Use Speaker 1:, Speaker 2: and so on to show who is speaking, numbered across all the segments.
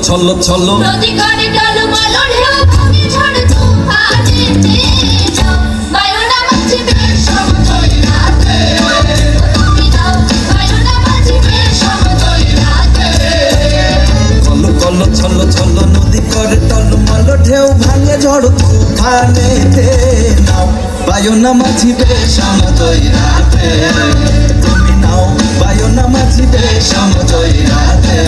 Speaker 1: ছল্ল ছল্ল
Speaker 2: নদী করে টলমল ঢেউ ভাঙে ঝড় তুফানেতে যাও বায়ুনা বাজিবে সমতল রাতে তুমি দাও বায়ুনা বাজিবে সমতল রাতে
Speaker 1: কল ছল্ল ছল্ল নদী করে টলমল ঢেউ ভাঙে ঝড় তুফানেতে নাও বায়ুনা বাজিবে সমতল রাতে তুমি নাও বায়ুনা বাজিবে সমতল রাতে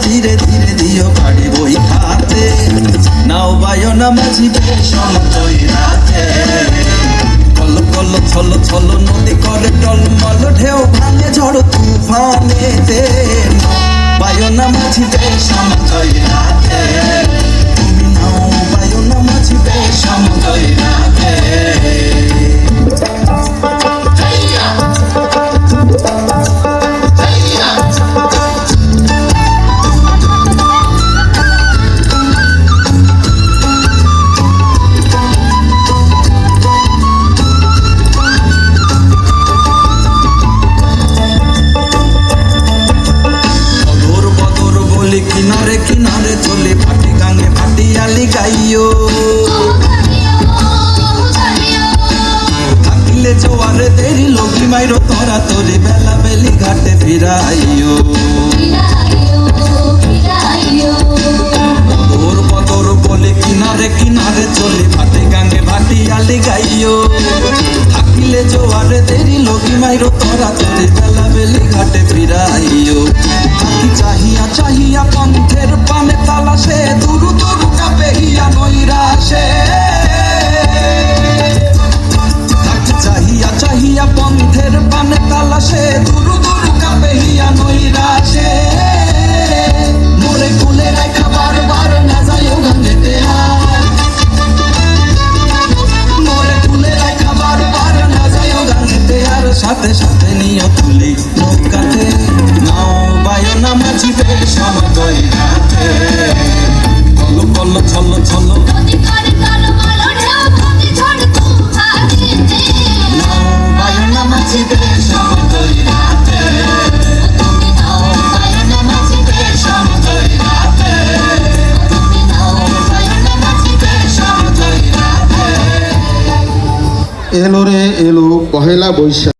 Speaker 1: ধীরে ধীরে দিও পাড়ি বই খাতে নাও বায়না মাঝিবে সমতল রাতে কল কল ছল ছল নদী করে টলমল ঢেউ ভাঙে ঝড় তুফানেতে বায়না মাঝিবে সমতল রাতে তুমি নাও বায়না মাঝিবে সমতল রাতে কিনারে কিনারে চলে ফাটি গাঙে ফাটিয়ালি গাইও থাকিলে জোয়ারে দেরি লগি মাইরো তোরা তোরে বেলা বেলি ঘাটে ফিরাইও বদর বদর বলে কিনারে কিনারে চলে ফাটি গাঙে ফাটিয়ালি গাইও থাকিলে জোয়ারে দেরি লগি মাইরো তোরা তোরে বেলা বেলি ঘাটে ফিরাইও চাহিয়া চাহিয়া পন্থের পানে তালাশে দুরু দুরু কাপে হিয়া নৈরাশে চাহিয়া চাহিয়া পন্থের পানে তালাশে দুরু দুরু কাপে হিয়া নৈরাশে মোরে কুলে রাখা বারবার না যাইও গাঙ্গেতে মোরে কুলে রাখা বারবার না যাইও গাঙ্গেতে আর সাথে সাথে নিয়ে তুলি নৌকাতে নাও বায়না মাঝিবে সমতল রাতে কল কল ছল্ল ছল্ল
Speaker 2: নদী করে টলমল ঢেউ ভাঙে ঝড় তুফানেতে
Speaker 1: নাও বায়না মাঝিবে সমতল রাতে
Speaker 2: তুমি নাও বায়ুনা বাজিবে সমতল রাতে তুমি নাও বায়ুনা বাজিবে সমতল রাতে
Speaker 3: এলো রে এলো পহেলা বৈশাখ।